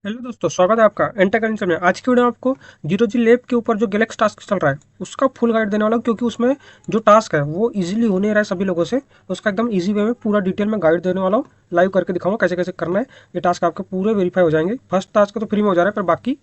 Hello दोस्तों, स्वागत है आपका एंटर में। आज की वीडियो में आपको जीरो जी लैब के ऊपर जो गैलेक्स टास्क चल रहा है उसका फुल गाइड देने वाला हूँ, क्योंकि उसमें जो टास्क है वो इजीली हो नहीं रहा है सभी लोगों से। उसका एकदम इजी वे में पूरा डिटेल में गाइड देने वाला हूँ, लाइव करके दिखाऊंगा कैसे कैसे करना है। ये टास्क आपके पूरे वेरीफाई हो जाएंगे। फर्स्ट टास्क तो फ्री में हो जा रहा है, पर बाकी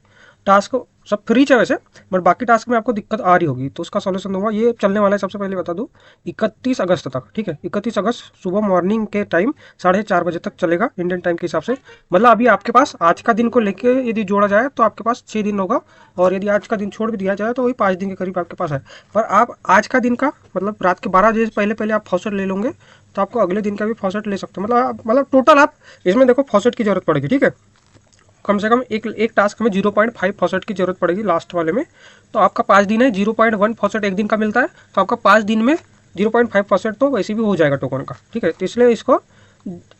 टास्क सब फ्री है वैसे, बट बाकी टास्क में आपको दिक्कत आ रही होगी, तो उसका सॉल्यूशन दूंगा। ये चलने वाला है, सबसे पहले बता दूं, 31 अगस्त तक। ठीक है, 31 अगस्त सुबह मॉर्निंग के टाइम 4:30 बजे तक चलेगा इंडियन टाइम के हिसाब से। मतलब अभी आपके पास आज का दिन को लेके यदि जोड़ा जाए तो आपके पास 6 दिन होगा, और यदि आज का दिन छोड़ भी दिया जाए तो वही 5 दिन के करीब आपके पास है। पर आप आज का दिन का मतलब रात के 12 बजे से पहले पहले आप फॉसेट ले लोगे तो आपको अगले दिन का भी फॉसेट ले सकते हो। मतलब टोटल आप इसमें देखो फॉसेट की जरूरत पड़ेगी। ठीक है, कम से कम एक एक टास्क में 0.5 फॉसेट की जरूरत पड़ेगी लास्ट वाले में। तो आपका 5 दिन है, 0.1 फॉसेट एक दिन का मिलता है, तो आपका 5 दिन में 0.5 फॉसेट तो वैसे भी हो जाएगा टोकन का। ठीक है, तो इसलिए इसको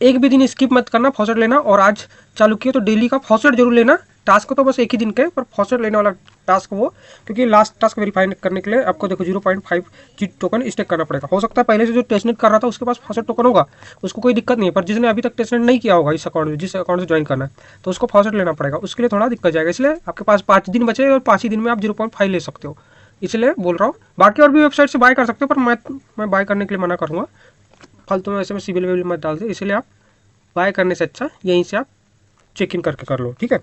एक भी दिन स्किप मत करना फॉसेट लेना। और आज चालू किए तो डेली का फॉसेट जरूर लेना। टास्क तो बस एक ही दिन के, पर फॉसेट लेने वाला टास्क वो, क्योंकि लास्ट टास्क वेरीफाई करने के लिए आपको देखो 0.5 जी टोकन स्टेक करना पड़ेगा। हो सकता है पहले से जो टेस्टनेट कर रहा था उसके पास फॉसेट टोकन होगा, उसको कोई दिक्कत नहीं है, पर जिसने अभी तक टेस्टनेट नहीं किया होगा इस अकाउंट में, जिस अकाउंट से ज्वाइन करना है, तो उसको फॉसेट लेना पड़ेगा। उसके लिए थोड़ा दिक्कत जाएगा, इसलिए आपके पास 5 दिन बचे और 5 ही दिन में आप 0.5 ले सकते हो, इसलिए बोल रहा हूँ। बाकी और भी वेबसाइट से बाय कर सकते हो, पर मैं बाय करने के लिए मना करूँगा। फालतू में ऐसे में सिविल विविल मत डाल दे, इसलिए आप बाय करने से अच्छा यहीं से आप चेक इन करके कर लो। ठीक है,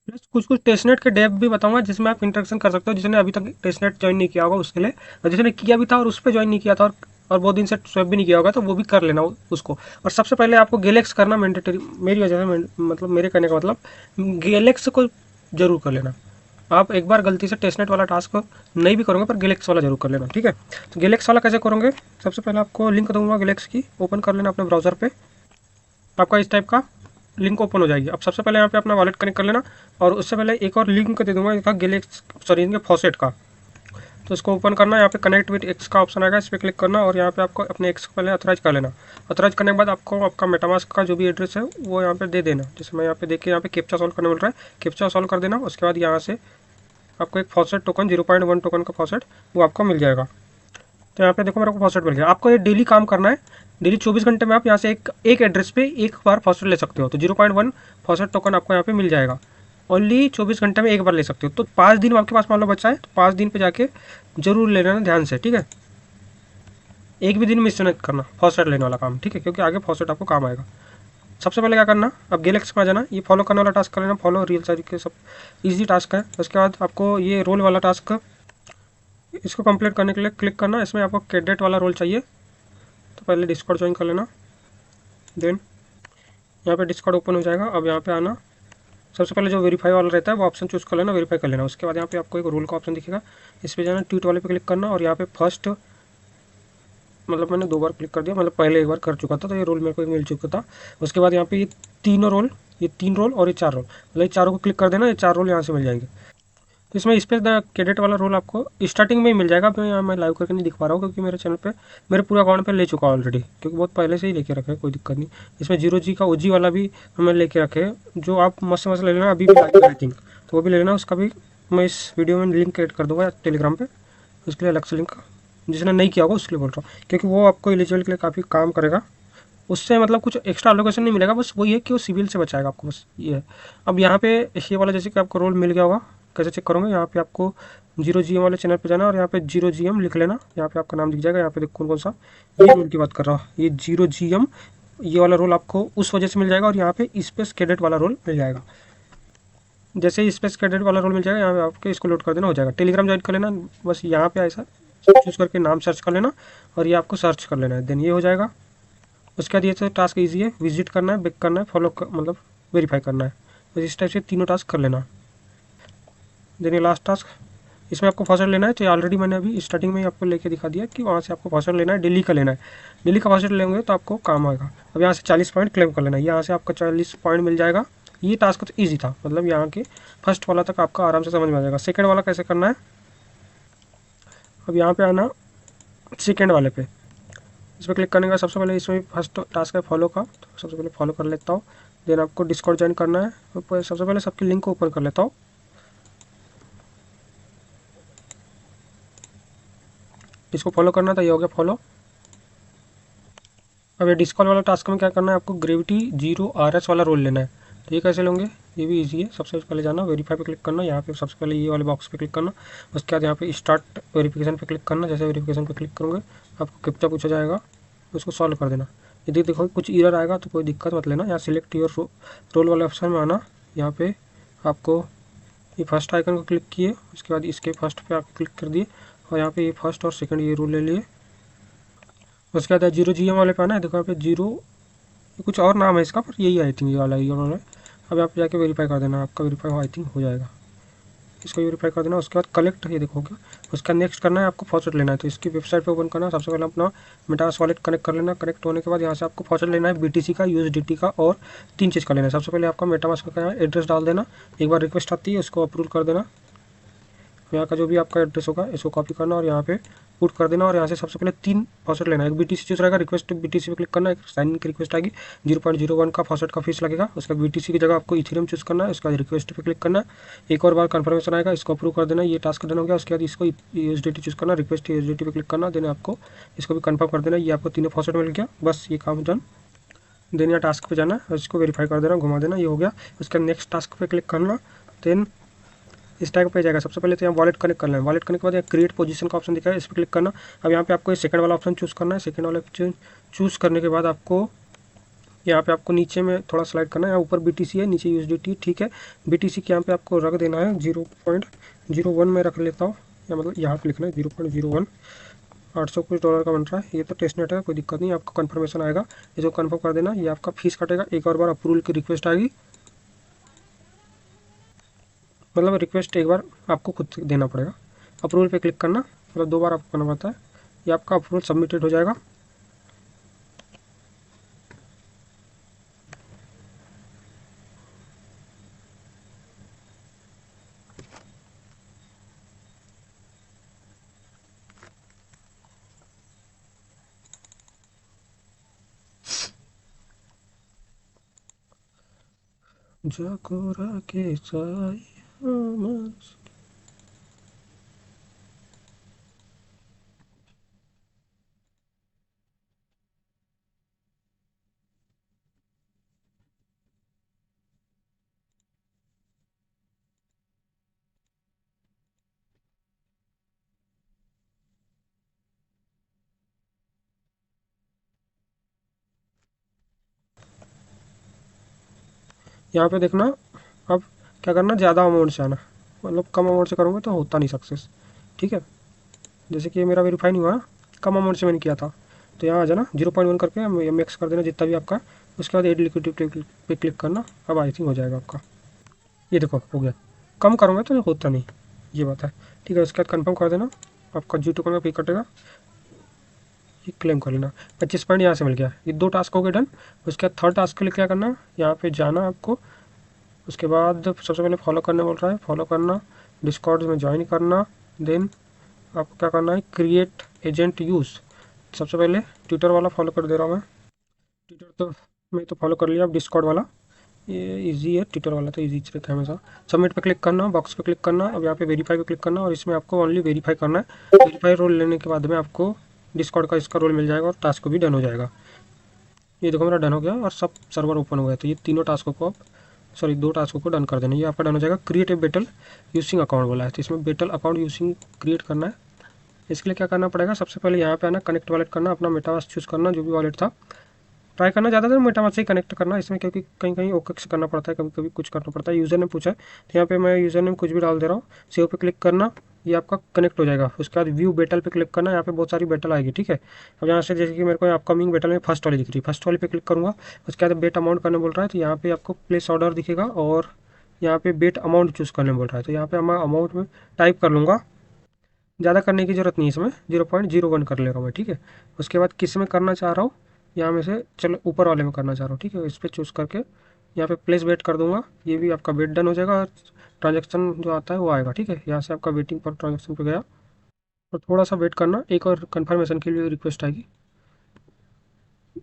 प्लस कुछ कुछ टेस्टनेट के डेप भी बताऊंगा जिसमें आप इंटरेक्शन कर सकते हो, जिसने अभी तक टेस्टनेट ज्वाइन नहीं किया होगा उसके लिए, और जिसने किया भी था और उस पर ज्वाइन नहीं किया था और बहुत दिन से स्वैप भी नहीं किया होगा, तो वो भी कर लेना उसको। और सबसे पहले आपको गैलेक्स करना मैंडेटरी मेरी वजह से, मतलब मेरे कहने का मतलब गैलेक्स को जरूर कर लेना। आप एक बार गलती से टेस्टनेट वाला टास्क नहीं भी करोगे, पर गैलेक्स वाला जरूर कर लेना। ठीक है, तो गैलेक्स वाला कैसे करोगे, सबसे पहले आपको लिंक दूंगा गैलेक्स की, ओपन कर लेना अपने ब्राउजर पे। आपका इस टाइप का लिंक ओपन हो जाएगी। अब सबसे पहले यहाँ पे अपना वॉलेट कनेक्ट कर लेना, और उससे पहले एक और लिंक दे दूंगा इसका गैलेक्स, सॉरी इनके फॉसेट का। तो इसको ओपन करना, यहाँ पे कनेक्ट विद एक्स का ऑप्शन आएगा, इस पर क्लिक करना, और यहाँ पे आपको अपने एक्स को पहले ऑथराइज कर लेना। ऑथराइज करने के बाद आपको आपका मेटामास्क का जो भी एड्रेस है वो यहाँ पे दे देना। जैसे मैं यहाँ पे देखिए, यहाँ पे कैप्चा सॉल्व करने मिल रहा है, कैप्चा सॉल्व कर देना। उसके बाद यहाँ से आपको एक फॉसेट टोकन 0.1 टोकन का फॉसेट वो आपको मिल जाएगा। तो यहाँ पे देखो मेरे को फॉस्फेट मिल गया। आपको ये डेली काम करना है, डेली 24 घंटे में आप यहाँ से एक एक एड्रेस पे एक बार फॉस्फेट ले सकते हो। तो 0.1 फॉस्फेट टोकन आपको यहाँ पे मिल जाएगा। ओनली 24 घंटे में एक बार ले सकते हो। तो 5 दिन आपके पास मान लो बचा है, तो 5 दिन पे जाके जरूर ले लेना ध्यान से। ठीक है, एक भी दिन मिस नहीं करना फॉस्फेट लेने वाला काम। ठीक है, क्योंकि आगे फॉस्फेट आपको काम आएगा। सबसे पहले क्या करना, अब गैलेक्स में आ जाना, ये फॉलो करने वाला टास्क कर लेना। फॉलो रियल सारी के सब इजी टास्क है। उसके बाद आपको ये रोल वाला टास्क, इसको कंप्लीट करने के लिए क्लिक करना। इसमें आपको कैडेट वाला रोल चाहिए, तो पहले डिस्कॉर्ड ज्वाइन कर लेना। देन यहाँ पे डिस्कॉर्ड ओपन हो जाएगा। अब यहाँ पे आना, सबसे पहले जो वेरीफाई वाला रहता है वो ऑप्शन चूज कर लेना, वेरीफाई कर लेना। उसके बाद यहाँ पे आपको एक रोल का ऑप्शन दिखेगा, इस पे जाना, ट्वीट वाले पे क्लिक करना, और यहाँ पे फर्स्ट, मतलब मैंने 2 बार क्लिक कर दिया, मतलब पहले एक बार कर चुका था तो ये रोल मेरे को मिल चुका था। उसके बाद यहाँ पे ये तीनों रोल, ये 3 रोल और ये 4 रोल, मतलब ये चारों को क्लिक कर देना, ये 4 रोल यहाँ से मिल जाएंगे। तो इसमें इस पे द कैडेट वाला रोल आपको स्टार्टिंग में ही मिल जाएगा। मैं यहाँ मैं लाइव करके नहीं दिखा पा रहा हूँ, क्योंकि मेरे चैनल पे मेरे पूरे अकाउंट पे ले चुका हूँ ऑलरेडी, क्योंकि बहुत पहले से ही लेके रखे हैं, कोई दिक्कत नहीं। इसमें 0G का OG वाला भी हमें लेके रखे हैं, जो आप मस्त मस्त ले लेना, अभी भी लाइव आई थिंक, तो वो भी ले लेना। उसका भी मैं इस वीडियो में लिंक ऐड कर दूँगा टेलीग्राम पर, उसके लिए अलग से लिंक, जिसने नहीं किया होगा उसके लिए बोल रहा हूँ, क्योंकि वो आपको एलिजिबल के लिए काफ़ी काम करेगा। उससे मतलब कुछ एक्स्ट्रा एलोकेशन नहीं मिलेगा, बस वही है कि वो सिविल से बचाएगा आपको, बस ये है। अब यहाँ पे ये वाला जैसे कि आपको रोल मिल गया होगा, कैसे चेक करोगे, यहाँ पे आपको 0GM वाले चैनल पे जाना, और यहाँ पे 0GM लिख लेना। यहाँ पे आपका नाम दिख जाएगा। यहाँ पे देखो कौन कौन सा ये रोल की बात कर रहा हूँ, ये 0GM, ये वाला रोल आपको उस वजह से मिल जाएगा। और यहाँ पे स्पेस कैडेट वाला रोल मिल जाएगा। जैसे ही स्पेस कैडेट वाला रोल मिल जाएगा, यहाँ पे आपके इसको लोड कर देना, हो जाएगा। टेलीग्राम ज्वाइन कर लेना, बस यहाँ पे ऐसा चूज करके नाम सर्च कर लेना, और ये आपको सर्च कर लेना है, देन ये हो जाएगा। उसके बाद ये तो टास्क ईजी है, विजिट करना है, बैक करना है, मतलब वेरीफाई करना है। बस इस टाइप से तीनों टास्क कर लेना। देन ये लास्ट टास्क, इसमें आपको फॉस्फेट लेना है। तो ऑलरेडी मैंने अभी स्टार्टिंग में ही आपको लेके दिखा दिया कि वहाँ से आपको फॉस्फेट लेना है, डेली का लेना है। डेली का फॉस्फेट लेंगे तो आपको काम आएगा। अब यहाँ से 40 पॉइंट क्लेम कर लेना है, यहाँ से आपका 40 पॉइंट मिल जाएगा। ये टास्क तो ईजी था, मतलब यहाँ के फर्स्ट वाला तक आपका आराम से समझ में आ जाएगा। सेकेंड वाला कैसे करना है, अब यहाँ पे आना, सेकेंड वाले पे इस पर क्लिक करने का, सबसे पहले इसमें फर्स्ट टास्क है फॉलो का, तो सबसे पहले फॉलो कर लेता हूँ। देन आपको डिस्कॉर्ड ज्वाइन करना है, तो सबसे पहले सबकी लिंक को ओपन कर लेता हूँ। इसको फॉलो करना था, ये हो गया फॉलो। अब ये डिस्कॉल वाला टास्क में क्या करना है, आपको ग्रेविटी 0 RS वाला रोल लेना है। तो ये कैसे लोगे, ये भी इजी है। सबसे पहले जाना वेरीफाई पे क्लिक करना, यहाँ पे सबसे पहले ये वाले बॉक्स पे क्लिक करना। उसके बाद यहाँ पे स्टार्ट वेरिफिकेशन पे क्लिक करना। जैसे वेरिफिकेशन पे क्लिक करोगे आपको कैप्चा पूछा जाएगा, उसको सॉल्व कर देना। यदि देखो कुछ एरर आएगा तो कोई दिक्कत मत लेना। यहाँ सिलेक्ट योर रोल वाले ऑप्शन में आना, यहाँ पे आपको ये फर्स्ट आइकन को क्लिक किए, उसके बाद इसके फर्स्ट पे आप क्लिक कर दिए और यहाँ पे ये फर्स्ट और सेकंड ये रूल ले लिए। उसके बाद 0 GM वाले पे आना है, देखो यहाँ पे 0 कुछ और नाम है इसका, पर यही आई थिंक ये वाला ही उन्होंने। अब यहाँ पे जाके वेरीफाई कर देना, आपका वेरीफाई हो आई थिंक हो जाएगा। इसको वेरीफाई कर देना। उसके बाद कलेक्ट ये देखो क्या, उसका नेक्स्ट करना है आपको फॉसेट लेना है। तो इसकी वेबसाइट पे ओपन करना, सबसे पहले अपना मेटामास्क वॉलेट कनेक्ट कर लेना। कनेक्ट होने के बाद यहाँ से आपको फॉसेट लेना है BTC का, USDT का और 3 चीज़ का लेना है। सबसे पहले आपका मेटामास्क का एड्रेस डाल देना, एक बार रिक्वेस्ट आती है उसको अप्रूव कर देना। यहाँ का जो भी आपका एड्रेस होगा इसको कॉपी करना और यहाँ पे पुट कर देना। और यहाँ से सबसे पहले 3 फॉसेट लेना है। एक BTC चूज रहेगा, रिक्वेस्ट BTC पे क्लिक करना, एक साइन इन की रिक्वेस्ट आएगी, 0.01 का फॉसेट का फीस लगेगा। उसका BTC की जगह आपको इथेरियम चूज करना है, उसका रिक्वेस्ट पे क्लिक करना है, एक और बार कन्फर्मेशन आएगा, इसको अप्रूव कर देना। ये टास्क डन हो गया। उसके बाद इसको USDT चूज करना, रिक्वेस्ट USDT पे क्लिक करना, देन आपको इसको भी कन्फर्म कर देना। ये आपको तीनों फॉसेट मिल गया, बस ये काम डन। देन यहाँ टास्क पे जाना है, इसको वेरीफाई कर देना, घुमा देना, ये हो गया। उसके बाद नेक्स्ट टास्क पे क्लिक करना, देन इस टाइप पे जाएगा। सबसे पहले तो यहाँ वॉलेट कनेक्ट करना है। वॉलेट करने के बाद यहाँ क्रिएट पोजीशन का ऑप्शन दिखा है, इस पर क्लिक करना। अब यहाँ पे आपको ये सेकंड वाला ऑप्शन चूज़ करना है। सेकंड वाला ऑप्शन चूज़ करने के बाद आपको यहाँ पे आपको नीचे में थोड़ा स्लाइड करना है। यहाँ ऊपर BTC है, नीचे USDT, ठीक है। BTC के यहाँ पे आपको रख देना है 0.01 में रख लेता हूँ, या मतलब यहाँ पे लिखना है 0.01। 800 कुछ डॉलर का बन रहा है। ये तो टेस्ट नेट है, कोई दिक्कत नहीं, आपको कन्फर्मेशन आएगा, इसको कन्फर्म कर देना। ये आपका फीस कटेगा, एक और बार अप्रूवल की रिक्वेस्ट आएगी, मतलब रिक्वेस्ट एक बार आपको खुद से देना पड़ेगा। अप्रूवल पे क्लिक करना, मतलब 2 बार आपको करना पड़ता है। ये आपका अप्रूवल सबमिटेड हो जाएगा। जाकोरा के साई यहाँ पे देखना। अब क्या करना, ज़्यादा अमाउंट से आना, मतलब कम अमाउंट से करूँगा तो होता नहीं सक्सेस, ठीक है। जैसे कि ये मेरा वेरीफाई नहीं हुआ ना, कम अमाउंट से मैंने किया था, तो यहाँ आ जाना 0.1 करके मिक्स कर देना जितना भी आपका। उसके बाद एड लिक्विडिटी पे क्लिक करना, अब आई थिंक हो जाएगा आपका। ये देखो हो गया। कम करूँगा तो होता नहीं, ये बात है, ठीक है। उसके बाद कन्फर्म कर देना, आपका जी टोकन का पे कटेगा, ये क्लेम कर लेना। 25 पॉइंट यहाँ से मिल गया। ये 2 टास्क हो गए डन। उसके बाद थर्ड टास्क के लिए क्या करना, यहाँ पे जाना आपको। उसके बाद सबसे पहले फॉलो करने बोल रहा है, फॉलो करना, डिस्कॉर्ड में ज्वाइन करना। देन आपको क्या करना है, क्रिएट एजेंट यूज़। सबसे पहले ट्विटर वाला फॉलो कर दे रहा हूँ मैं। ट्विटर तो मैं तो फॉलो कर लिया। अब डिस्कॉर्ड वाला ये इजी है, ट्विटर वाला तो इजी रहता है हमेशा। सबमिट पे क्लिक करना, बॉक्स पे क्लिक करना। अब यहाँ पे वेरीफाई पे क्लिक करना और इसमें आपको ओनली वेरीफाई करना है। वेरीफाई रोल लेने के बाद में आपको डिस्कॉर्ड का इसका रोल मिल जाएगा और टास्क भी डन हो जाएगा। ये देखो मेरा डन हो गया और सब सर्वर ओपन हो गया। तो ये तीनों टास्कों को आप सॉरी 2 टास्कों को डन कर देना। ये आपका डन हो जाएगा। Create a battle using account बोला है, तो इसमें बेटल अकाउंट यूसिंग क्रिएट करना है। इसके लिए क्या करना पड़ेगा, सबसे पहले यहाँ पे आना, कनेक्ट वॉलेट करना, अपना मेटामास्क चूज़ करना, जो भी वॉलेट था ट्राई करना, ज़्यादातर मेटामास्क से ही कनेक्ट करना इसमें, क्योंकि कहीं कहीं ओकेक्स करना पड़ता है, कभी कभी कुछ करना पड़ता है। यूज़र ने पूछा है तो यहाँ पे मैं यूज़र नेम कुछ भी डाल दे रहा हूँ। सेव पे क्लिक करना, ये आपका कनेक्ट हो जाएगा। उसके बाद व्यू बेटल पे क्लिक करना, यहाँ पे बहुत सारी बेटल आएगी, ठीक है। अब यहाँ से जैसे कि मेरे को अपकमिंग बेटल में फर्स्ट वाली दिख रही है, फर्स्ट वाली पे क्लिक करूँगा। उसके बाद बेट अमाउंट करने बोल रहा है, तो यहाँ पे आपको प्लेस ऑर्डर दिखेगा और यहाँ पे बेट अमाउंट चूज़ करने बोल रहा है। तो यहाँ पे मैं अमाउंट में टाइप कर लूँगा, ज़्यादा करने की ज़रूरत नहीं है इसमें, 0.01 कर ले रहा हूँ मैं, ठीक है। उसके बाद किस में करना चाह रहा हूँ, यहाँ में से चलो ऊपर वाले में करना चाह रहा हूँ, ठीक है। इस पर चूज़ करके यहाँ पे प्लेस वेट कर दूंगा। ये भी आपका वेट डन हो जाएगा और ट्रांजेक्शन जो आता है वो आएगा, ठीक है। यहाँ से आपका वेटिंग पर ट्रांजेक्शन पे गया और थोड़ा सा वेट करना, एक और कन्फर्मेशन के लिए रिक्वेस्ट आएगी।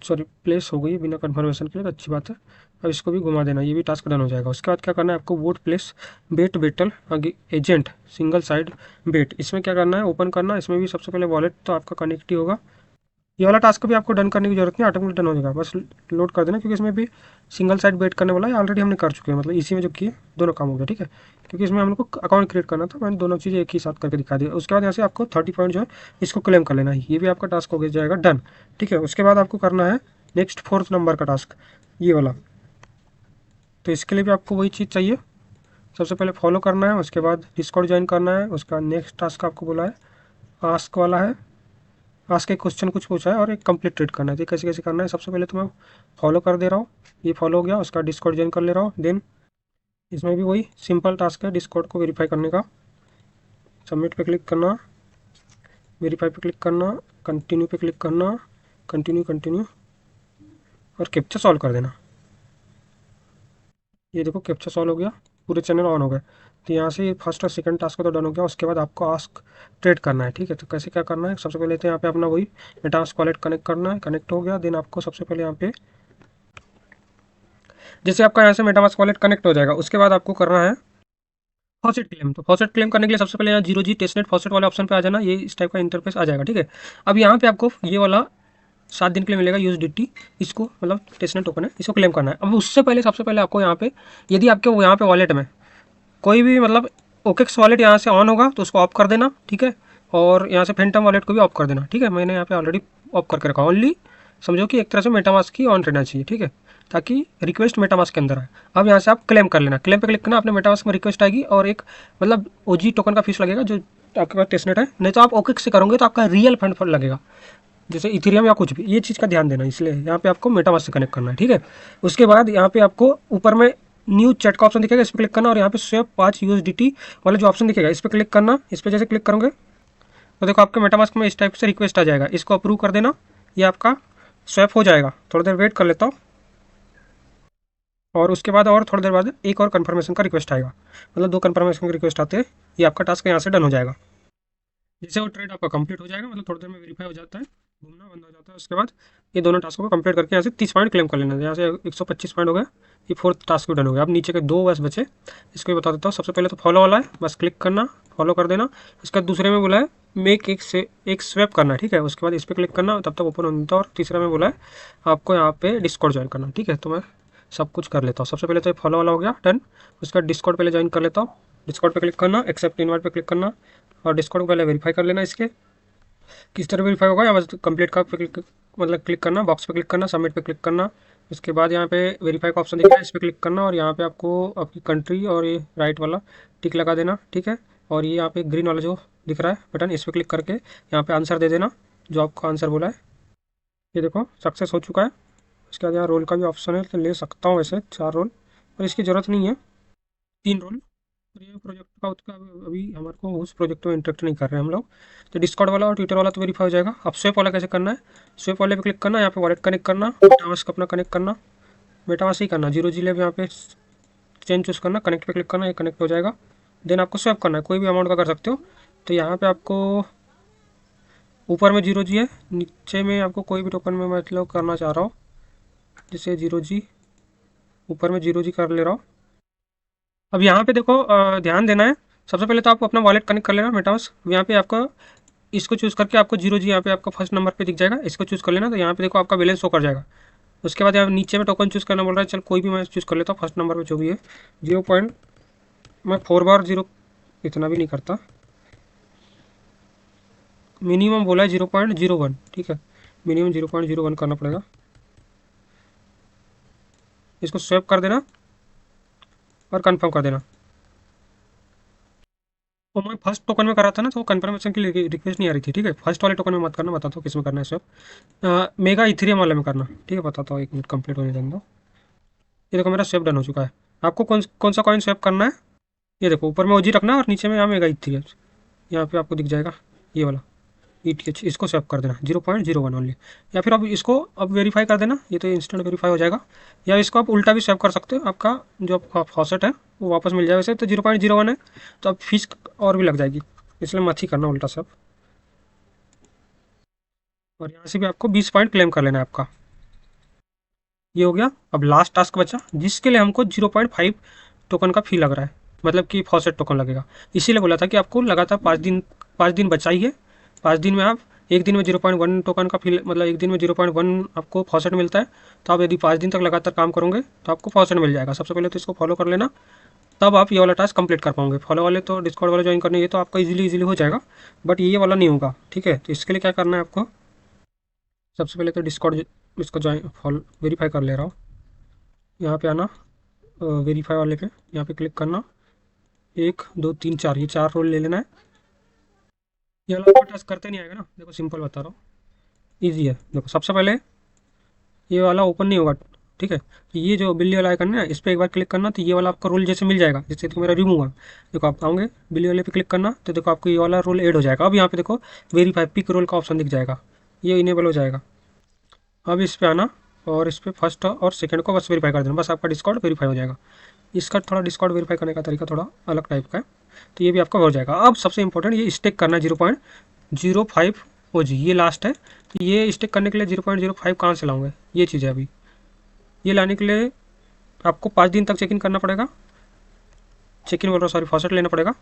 सॉरी प्लेस हो गई बिना कन्फर्मेशन के लिए, तो अच्छी बात है। अब इसको भी घुमा देना, ये भी टास्क डन हो जाएगा। उसके बाद क्या करना है आपको, वोट प्लेस बेट बेटल एजेंट सिंगल साइड बेट, इसमें क्या करना है, ओपन करना। इसमें भी सबसे पहले वॉलेट तो आपका कनेक्ट ही होगा। ये वाला टास्क भी आपको डन करने की जरूरत नहीं, ऑटोमेटिक डन हो जाएगा, बस लोड कर देना, क्योंकि इसमें भी सिंगल साइड वेट करने वाला है, ऑलरेडी हमने कर चुके हैं, मतलब इसी में जो किए दोनों काम हो गया, ठीक है। क्योंकि इसमें हमको अकाउंट क्रिएट करना था, मैंने दोनों चीज़ें एक ही साथ करके दिखा दी। उसके बाद यहाँ से आपको 30 पॉइंट जो है इसको क्लेम कर लेना है, ये भी आपका टास्क हो जाएगा डन, ठीक है। उसके बाद आपको करना है नेक्स्ट 4th नंबर का टास्क, ये वाला। तो इसके लिए भी आपको वही चीज़ चाहिए, सबसे पहले फॉलो करना है, उसके बाद डिस्कॉर्ड ज्वाइन करना है। उसका नेक्स्ट टास्क आपको बोला है आस्क वाला है, आस्क के क्वेश्चन कुछ पूछा है और एक कंप्लीट ट्रीट करना है। तो कैसे कैसे करना है, सबसे पहले तो मैं फॉलो कर दे रहा हूँ, ये फॉलो हो गया, उसका डिस्कॉर्ड ज्वाइन कर ले रहा हूँ। देन इसमें भी वही सिंपल टास्क है, डिस्कॉर्ड को वेरीफाई करने का, सबमिट पे क्लिक करना, वेरीफाई पे क्लिक करना, कंटिन्यू पे क्लिक करना, कंटिन्यू कंटिन्यू, और कैप्चा सॉल्व कर देना। ये देखो कैप्चा सॉल्व हो गया, पूरे चैनल ऑन हो गए। तो यहाँ से फर्स्ट और सेकंड टास्क तो डन हो गया। उसके बाद आपको आस्क ट्रेड करना है, ठीक है। तो कैसे क्या करना है, सबसे पहले तो यहाँ पे अपना वही मेटामास्क वॉलेट कनेक्ट करना है, कनेक्ट हो गया। देन आपको सबसे पहले यहाँ पे जैसे आपका यहाँ से मेटामास्क वॉलेट कनेक्ट हो जाएगा, उसके बाद आपको करना है फॉसेट क्लेम। तो फॉसेट क्लेम करने के लिए सबसे पहले यहाँ 0G टेस्टनेट फॉसेट वाले ऑप्शन पे आ जाना, ये इस टाइप का इंटरफेस आ जाएगा, ठीक है। अब यहाँ पे आपको ये वाला 7 दिन के लिए मिलेगा USDT, इसको मतलब टेस्टनेट टोकन है, इसको क्लेम करना है। अब उससे पहले सबसे पहले आपको यहाँ पे यदि आपके यहाँ पे वॉलेट में कोई भी मतलब OKX वॉलेट यहाँ से ऑन होगा तो उसको ऑफ कर देना, ठीक है। और यहाँ से फेंटम वॉलेट को भी ऑफ कर देना, ठीक है। मैंने यहाँ पे ऑलरेडी ऑफ करके रखा, ओनली समझो कि एक तरह से मेटामास्क की ऑन रहना चाहिए, ठीक है, ताकि रिक्वेस्ट मेटामास्क के अंदर आए। अब यहाँ से आप क्लेम कर लेना, क्लेम पे क्लिक करना, अपने मेटामास्क में रिक्वेस्ट आएगी और एक मतलब OG टोकन का फीस लगेगा जो आपके पास टेस्टनेट है। नहीं तो आप OKX से करोगे तो आपका रियल फंड लगेगा, जैसे इथेरियम या कुछ भी। ये चीज़ का ध्यान देना, इसलिए यहाँ पे आपको मेटामास्क से कनेक्ट करना है, ठीक है। उसके बाद यहाँ पे आपको ऊपर में न्यू चैट का ऑप्शन दिखेगा, इस पर क्लिक करना और यहाँ पे स्वेप 5 USDT वाला जो ऑप्शन दिखेगा इस पर क्लिक करना। इस पर जैसे क्लिक करोगे तो देखो आपके मेटामास्क में इस टाइप से रिक्वेस्ट आ जाएगा, इसको अप्रूव कर देना, ये आपका स्वैप हो जाएगा। थोड़ी देर वेट कर लेता हूँ और उसके बाद और थोड़ी देर बाद एक और कन्फर्मेशन का रिक्वेस्ट आएगा, मतलब 2 कन्फर्मेशन के रिक्वेस्ट आते हैं, ये आपका टास्क यहाँ से डन हो जाएगा। जैसे वो ट्रेड आपका कंप्लीट हो जाएगा, मतलब थोड़ी देर में वेरीफाई हो जाता है, घूमना बंद हो जाता है। उसके बाद ये दोनों टास्कों को कंप्लीट करके यहाँ से 30 पॉइंट क्लेम कर लेना। यहाँ से 125 पॉइंट हो गया, ये 4th टास्क भी डन हो गया। अब नीचे के 2 बस बचे, इसको भी बता देता हूँ। सबसे पहले तो फॉलो वाला है, बस क्लिक करना, फॉलो कर देना। उसके बाद दूसरे में बोला है मेक एक स्वैप करना, ठीक है। उसके बाद इस पर क्लिक करना, तब तक ओपन हो जाता है। और तीसरा में बोला है आपको यहाँ पे डिस्कॉर्ड ज्वाइन करना, ठीक है। तो मैं सब कुछ कर लेता हूँ। सबसे पहले तो ये फॉलो वाला हो गया डन। उसके बाद डिस्कॉर्ड पहले ज्वाइन कर लेता हूँ, डिस्कॉर्ड पे क्लिक करना, एक्सेप्ट इनवाइट पे क्लिक करना और डिस्कॉर्ड को पहले वेरीफाई कर लेना। इसके किस तरह वेरीफाई होगा, या बस कंप्लीट का पे क्लिक मतलब क्लिक करना, बॉक्स पे क्लिक करना, सबमिट पे क्लिक करना। उसके बाद यहाँ पे वेरीफाई का ऑप्शन दिख रहा है, इस पर क्लिक करना और यहाँ पे आपको आपकी कंट्री और ये राइट वाला टिक लगा देना, ठीक है। और ये यहाँ पे ग्रीन वाला जो दिख रहा है बटन, इस पर क्लिक करके यहाँ पे आंसर दे देना जो आपका आंसर बोला है। ये देखो सक्सेस हो चुका है। उसके बाद यहाँ रोल का भी ऑप्शन है, तो ले सकता हूँ वैसे 4 रोल, पर इसकी ज़रूरत नहीं है, 3 रोल। और ये प्रोजेक्ट का उसका अभी हमारे को उस प्रोजेक्ट में इंटरेक्ट नहीं कर रहे हैं हम लोग। तो डिस्कॉर्ड वाला और ट्विटर वाला तो वेरीफाई हो जाएगा। अब स्वेप वाला कैसे करना है, स्वेप वाले पे क्लिक करना, यहाँ पे वॉलेट कनेक्ट करना, मेटामास्क अपना कनेक्ट करना, मेटामास्क ही करना, 0G लेब यहाँ पे चेंज चूज़ करना, कनेक्ट पे क्लिक करना, ये कनेक्ट हो जाएगा। देन आपको स्वेप करना है, कोई भी अमाउंट का कर सकते हो। तो यहाँ पे आपको ऊपर में 0G है, नीचे में आपको कोई भी टोकन में मतलब करना चाह रहा हूँ, जैसे 0G, ऊपर में 0G कर ले रहा हूँ। अब यहाँ पे देखो ध्यान देना है, सबसे पहले तो आपको अपना वॉलेट कनेक्ट कर लेना मेटामास्क। यहाँ पे आपका इसको चूज़ करके आपको 0G यहाँ पे आपका फर्स्ट नंबर पे दिख जाएगा, इसको चूज़ कर लेना। तो यहाँ पे देखो आपका बैलेंस शो कर जाएगा। उसके बाद यहाँ नीचे में टोकन चूज़ करना बोल रहा है, चल कोई भी मैं चूज़ कर लेता हूँ फर्स्ट नंबर पे जो भी है 0 पॉइंट, मैं 4 बार 0, इतना भी नहीं करता, मिनिमम बोला है 0.01, ठीक है, मिनिमम 0.01 करना पड़ेगा। इसको स्वेप कर देना और कंफर्म कर देना। तो मैं फर्स्ट टोकन में कर रहा था ना, तो कंफर्मेशन की रिक्वेस्ट नहीं आ रही थी, ठीक है। फर्स्ट वाले टोकन में मत करना, बताता हूँ किस में करना है स्वेप, मेगा इथेरियम वाले में करना, ठीक है। बताता हूँ, 1 मिनट कंप्लीट होने दें दो। ये देखो मेरा स्वेप डन हो चुका है। आपको कौन कौन सा कॉइन स्वेप करना है, ये देखो ऊपर में OG रखना और नीचे में यहाँ मेगा इथेरियम, यहाँ पे आपको दिख जाएगा ये वाला ETH, इसको सेव कर देना 0.01 ओनली। या फिर अब इसको अब वेरीफाई कर देना, ये तो इंस्टेंट वेरीफाई हो जाएगा। या इसको आप उल्टा भी सेव कर सकते हो, आपका जो आपका फॉसेट है वो वापस मिल जाएगा। वैसे तो 0.01 है, तो अब फीस और भी लग जाएगी, इसलिए मत ही करना उल्टा सेव। और यहाँ से भी आपको 20 पॉइंट क्लेम कर लेना है आपका। ये हो गया। अब लास्ट टास्क बचा, जिसके लिए हमको 0.5 टोकन का फी लग रहा है, मतलब कि फॉसेट टोकन लगेगा। इसीलिए बोला था कि आपको लगातार 5 दिन बचा ही है, 5 दिन में आप एक दिन में 0.1 टोकन का फिल मतलब एक दिन में 0.1 आपको फॉसेट मिलता है। तो आप यदि 5 दिन तक लगातार काम करोगे तो आपको फॉसेट मिल जाएगा। सबसे पहले तो इसको फॉलो कर लेना, तब आप ये वाला टास्क कंप्लीट कर पाओगे। फॉलो वाले तो डिस्कॉर्ड वाले ज्वाइन करने, ये तो आपका इजीली हो जाएगा, बट ये वाला नहीं होगा, ठीक है। तो इसके लिए क्या करना है आपको, सबसे पहले तो डिस्कॉर्ड इसको ज्वाइन फॉलो वेरीफाई कर ले रहा हूँ। यहाँ पे आना, वेरीफाई वाले पे यहाँ पे क्लिक करना, 1 2 3 4 ये 4 रोल ले लेना है। ये वाला आपको टास्क करते नहीं आएगा ना, देखो सिंपल बता रहा हूँ, ईजी है। देखो सबसे पहले ये वाला ओपन नहीं होगा, ठीक है। तो ये जो बिल्ली वाला आइकन है ना, इस पर एक बार क्लिक करना, तो ये वाला आपका रोल जैसे मिल जाएगा, जैसे तो मेरा रिमूव हुआ। देखो आप आओगे बिल्ली वाले पे क्लिक करना, तो देखो आपको ये वाला रोल ऐड हो जाएगा। अब यहाँ पे देखो वेरीफाई पिक रोल का ऑप्शन दिख जाएगा, ये इनेबल हो जाएगा। अब इस पे आना और इस पे फर्स्ट और सेकंड को बस वेरीफाई कर देना, बस आपका डिस्कॉर्ड वेरीफाई हो जाएगा। इसका थोड़ा डिस्कॉर्ड वेरीफाई करने का तरीका थोड़ा अलग टाइप का है, तो ये भी आपका हो जाएगा। अब सबसे इंपॉर्टेंट ये स्टेक करना है 0.05 OG, ये लास्ट है। तो ये स्टेक करने के लिए 0.05 कहाँ से लाऊंगे, ये चीज़ है। अभी ये लाने के लिए आपको 5 दिन तक चेक इन करना पड़ेगा, चेक इन बोल रहा सॉरी, फॉसेट लेना पड़ेगा।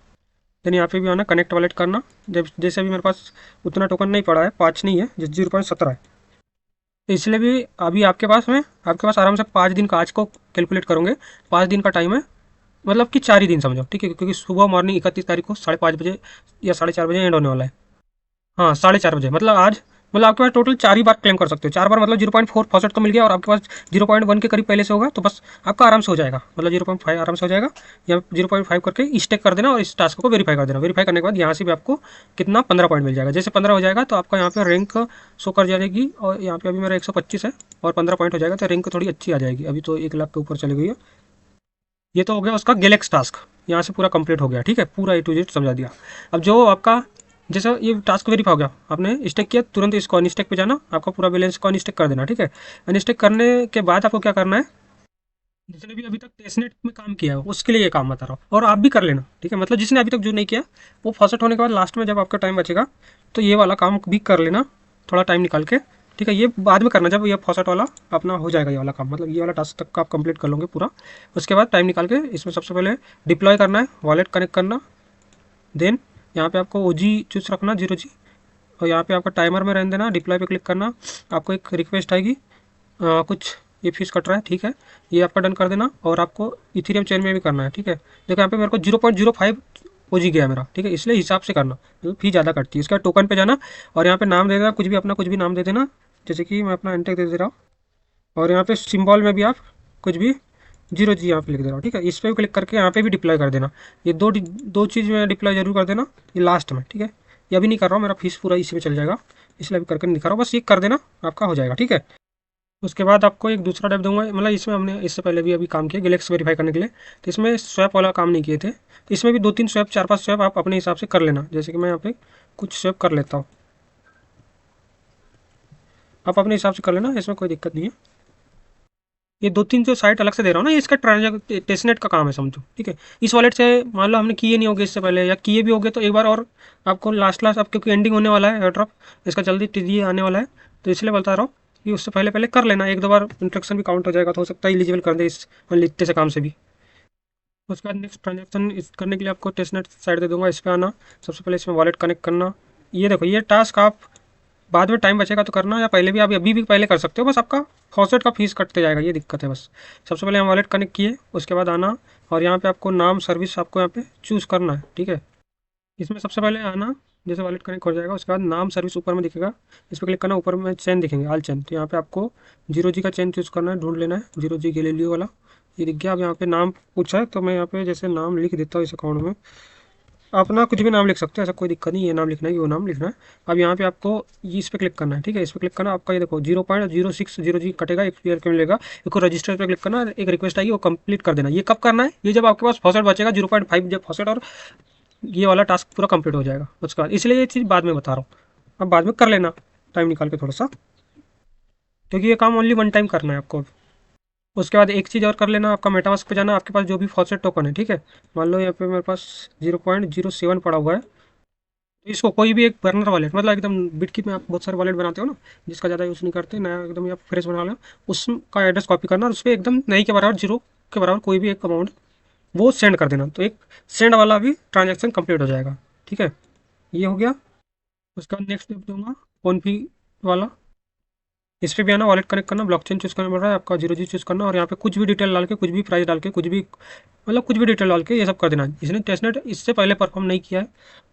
देन यहाँ पे भी आना, कनेक्ट वॉलेट करना। जब जैसे अभी मेरे पास उतना टोकन नहीं पड़ा है, 5 नहीं है, जैसे 0.17 है, तो इसलिए भी अभी आपके पास आराम से 5 दिन का, आज को कैलकुलेट करोगे 5 दिन का टाइम है, मतलब कि 4 ही दिन समझो, ठीक है। क्योंकि सुबह मॉर्निंग 31 तारीख को 5:30 बजे या 4:30 बजे एंड होने वाला है। हाँ 4:30 बजे, मतलब आज, मतलब आपके पास टोटल 4 ही बार क्लेम कर सकते हो। 4 बार मतलब 0.4 फॉसेट तो मिल गया, और आपके पास 0.1 के करीब पहले से होगा, तो बस आपका आराम से हो जाएगा, मतलब 0.5 आराम से हो जाएगा। या 0.5 करके स्टेक कर देना और इस टास्क को वेरीफाई कर देना। वेरीफाई करने के बाद यहाँ से भी आपको कितना 15 पॉइंट मिल जाएगा। जैसे 15 हो जाएगा तो आपका यहाँ पे रैंक शो कर जाएगी, और यहाँ पे अभी मेरा 125 है और 15 पॉइंट हो जाएगा, तो रैंक थोड़ी अच्छी आ जाएगी। अभी तो 1 लाख के ऊपर चली गई है। ये तो हो गया उसका गैलेक्स टास्क, यहाँ से पूरा कंप्लीट हो गया, ठीक है। पूरा A to Z समझा दिया। अब जो आपका जैसे ये टास्क वेरीफाई हो गया, आपने स्टेक किया, तुरंत इसको अनस्टेक पे जाना, आपका पूरा बैलेंस को अनस्टेक कर देना, ठीक है। अनस्टेक करने के बाद आपको क्या करना है, जिसने भी अभी तक टेस्टनेट में काम किया है उसके लिए ये काम बता रहा हूँ, और आप भी कर लेना, ठीक है। मतलब जिसने अभी तक जो नहीं किया, वो फॉसेट होने के बाद लास्ट में जब आपका टाइम बचेगा, तो ये वाला काम भी कर लेना थोड़ा टाइम निकाल के, ठीक है। ये बाद में करना जब ये फॉसेट वाला अपना हो जाएगा, ये वाला काम, मतलब ये वाला टास्क तक का आप कंप्लीट कर लोगे पूरा। उसके बाद टाइम निकाल के इसमें सबसे पहले डिप्लॉय करना है, वॉलेट कनेक्ट करना। देन यहाँ पे आपको OG चूज रखना 0G, और यहाँ पे आपका टाइमर में रहने देना। डिप्लॉय पे क्लिक करना, आपको एक रिक्वेस्ट आएगी, कुछ ये फीस कट रहा है, ठीक है, ये आपका डन कर देना। और आपको इथीरियम चेन में भी करना है, ठीक है। देखो यहाँ पे मेरे को 0.05 OG गया मेरा, ठीक है, इसलिए हिसाब से करना, मतलब फी ज़्यादा कटती है। इसके बाद टोकन पे जाना और यहाँ पे नाम दे देना, कुछ भी अपना कुछ भी नाम दे देना, जैसे कि मैं अपना एंटेक दे रहा हूँ। और यहाँ पे सिंबल में भी आप कुछ भी 0G यहाँ पे लिख दे रहा हूँ, ठीक है। इस पर भी क्लिक करके यहाँ पे भी डिप्लॉय कर देना। ये दो चीज़ में डिप्लॉय जरूर कर देना, ये लास्ट में, ठीक है। ये अभी नहीं कर रहा हूँ, मेरा फीस पूरा इसी में चल जाएगा, इसलिए अभी करके नहीं दिखा रहा हूँ, बस ये कर देना, आपका हो जाएगा, ठीक है। उसके बाद आपको एक दूसरा टैब दूंगा, मतलब इसमें हमने इससे पहले भी अभी काम किया गैलेक्स वेरीफाई करने के लिए, तो इसमें स्वैप वाला काम नहीं किए थे। तो इसमें भी 2-3 स्वैप, 4-5 स्वैप आप अपने हिसाब से कर लेना। जैसे कि मैं यहाँ पे कुछ स्वैप कर लेता हूँ, आप अपने हिसाब से कर लेना, इसमें कोई दिक्कत नहीं है। ये 2-3 जो साइट अलग से दे रहा हूँ ना, ये इसका ट्रांजैक्ट टेस्टनेट का काम है समझो, ठीक है। इस वॉलेट से मान लो हमने किए नहीं होंगे इससे पहले, या किए भी होंगे तो एक बार और आपको लास्ट लास्ट, अब क्योंकि एंडिंग होने वाला है एयर ड्रॉप, इसका जल्दी टीडी आने वाला है, तो इसलिए बता रहा हूँ कि उससे पहले पहले कर लेना। 1-2 बार इंट्रैक्शन भी काउंट हो जाएगा, तो हो सकता है एलिजिबल कर दे इस लिखते से काम से भी। उसके बाद नेक्स्ट ट्रांजेक्शन करने के लिए आपको टेस्टनेट साइड दे दूंगा, इस पर आना, सबसे पहले इसमें वॉलेट कनेक्ट करना। ये देखो ये टास्क आप बाद में टाइम बचेगा तो करना, या पहले भी आप अभी भी पहले कर सकते हो, बस आपका फॉसेट का फीस कटते जाएगा, ये दिक्कत है बस। सबसे पहले हम वॉलेट कनेक्ट किए, उसके बाद आना और यहाँ पे आपको नाम सर्विस आपको यहाँ पे चूज़ करना है, ठीक है। इसमें सबसे पहले आना, जैसे वॉलेट कनेक्ट हो जाएगा उसके बाद नाम सर्विस ऊपर में दिखेगा, इस पर क्लिक करना, ऊपर में चेन दिखेंगे ऑल चेन, तो यहाँ पे आपको 0G का चेन चूज़ करना है, ढूंढ लेना है 0G गैलीलियो वाला, ये दिख गया। अब यहाँ पे नाम पूछा है तो मैं यहाँ पे जैसे नाम लिख देता हूँ इस अकाउंट में, अपना कुछ भी नाम लिख सकते हो, ऐसा कोई दिक्कत नहीं, ये नाम लिखना है कि वो नाम लिखना है। अब यहाँ पे आपको ये इस पर क्लिक करना है, ठीक है। इस पर क्लिक करना, आपका ये देखो 0.06 कटेगा, एक ईयर के मिलेगा। एक रजिस्टर पे क्लिक करना, एक रिक्वेस्ट आएगी, वो कंप्लीट कर देना। ये कब करना है, ये जब आपके पास फॉसेट बचेगा 0.5 जब फॉसेट, और ये वाला टास्क पूरा कंप्लीट हो जाएगा उसके बाद, इसलिए ये चीज़ बाद में बता रहा हूँ। अब बाद में कर लेना टाइम निकाल के थोड़ा सा, क्योंकि ये काम ओनली वन टाइम करना है आपको। उसके बाद एक चीज़ और कर लेना, आपका मेटामास्क पे जाना, आपके पास जो भी फॉसेट टोकन है, ठीक है। मान लो यहाँ पे मेरे पास 0.07 पड़ा हुआ है, तो इसको कोई भी एक बर्नर वॉलेट, मतलब एकदम बिटकी में आप बहुत सारे वॉलेट बनाते हो ना, जिसका ज़्यादा यूज़ नहीं करते, नया एकदम या फ्रेश बना लो, उसका एड्रेस कॉपी करना और उस पर एकदम नहीं के बराबर, 0 के बराबर कोई भी एक अमाउंट वो सेंड कर देना, तो एक सेंड वाला भी ट्रांजेक्शन कंप्लीट हो जाएगा, ठीक है। ये हो गया। उसके बाद नेक्स्ट स्टेप दूंगा, फोनपे वाला, इस पे भी आना, वॉलेट कनेक्ट करना, ब्लॉकचेन चूज़ करना पड़ रहा है आपका, 0G चूज़ करना, और यहाँ पे कुछ भी डिटेल डाल के, कुछ भी प्राइस डाल के, कुछ भी मतलब कुछ भी डिटेल डाल के ये सब कर देना। जिसने टेस्टनेट इससे पहले परफॉर्म नहीं किया है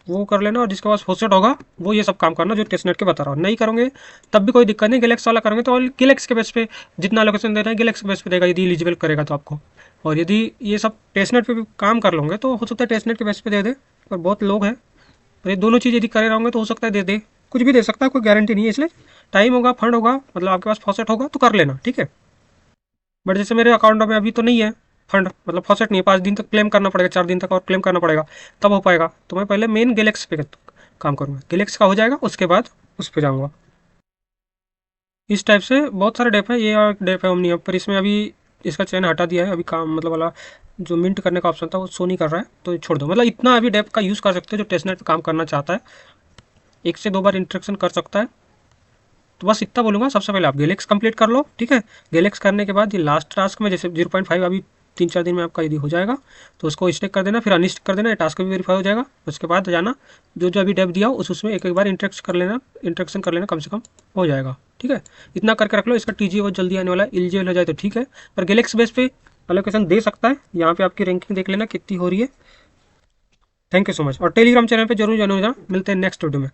वो कर लेना, और जिसके पास होस्टेड होगा वो ये सब काम करना जो टेस्टनेट के बता रहा हूँ। नहीं करोगे तब भी कोई दिक्कत नहीं, गैलेक्स वाला करोगे तो गैलेक्स के बेस पे जितना लोकेशन दे रहे हैं गैलेक्स के बेस पे देगा, यदि एलिजिबल करेगा तो आपको। और यदि ये सब टेस्टनेट पे भी काम कर लोगे तो हो सकता है टेस्टनेट के बेस पे दे दे, पर बहुत लोग हैं, और ये दोनों चीज़ यदि करे रहोगे तो हो सकता है दे दे, कुछ भी दे सकता है, कोई गारंटी नहीं है। इसलिए टाइम होगा, फंड होगा, मतलब आपके पास फॉसेट होगा तो कर लेना, ठीक है। बट जैसे मेरे अकाउंट में अभी तो नहीं है फंड, मतलब फॉसेट नहीं है, 5 दिन तक क्लेम करना पड़ेगा, 4 दिन तक और क्लेम करना पड़ेगा, तब हो पाएगा। तो मैं पहले मेन गैलेक्स पे काम करूँगा, गैलेक्स का हो जाएगा उसके बाद उस पर जाऊँगा। इस टाइप से बहुत सारे डेप है, ये और डेप है ओमनी, पर इसमें अभी इसका चयन हटा दिया है, अभी काम मतलब वाला जो मिंट करने का ऑप्शन था वो शो नहीं कर रहा है, तो छोड़ दो। मतलब इतना अभी डेप का यूज़ कर सकते हो जो टेस्टनेट पे काम करना चाहता है, 1 से 2 बार इंट्रैक्शन कर सकता है। तो बस इतना बोलूँगा, सबसे पहले आप गैलेक्स कंप्लीट कर लो, ठीक है। गैलेक्स करने के बाद ये लास्ट टास्क में जैसे 0.5 अभी 3-4 दिन में आपका यदि हो जाएगा तो उसको स्टिक कर देना, फिर अनस्टिक कर देना, ये टास्क भी वेरीफाई हो जाएगा। उसके बाद जाना जो जो अभी डेप दिया हो उसमें एक एक बार इंट्रैक्शन कर लेना, कम से कम हो जाएगा, ठीक है। इतना करके रख लो, इसका टीजी बहुत जल्दी आने वाला है, एलिजिबल हो जाए तो ठीक है। पर गैलेक्स बेस पे अलोकेशन दे सकता है, यहाँ पे आपकी रैंकिंग देख लेना कितनी हो रही है। थैंक यू सो मच, और टेलीग्राम चैनल पे जरूर ज्वाइन हो जाना। मिलते हैं नेक्स्ट वीडियो में।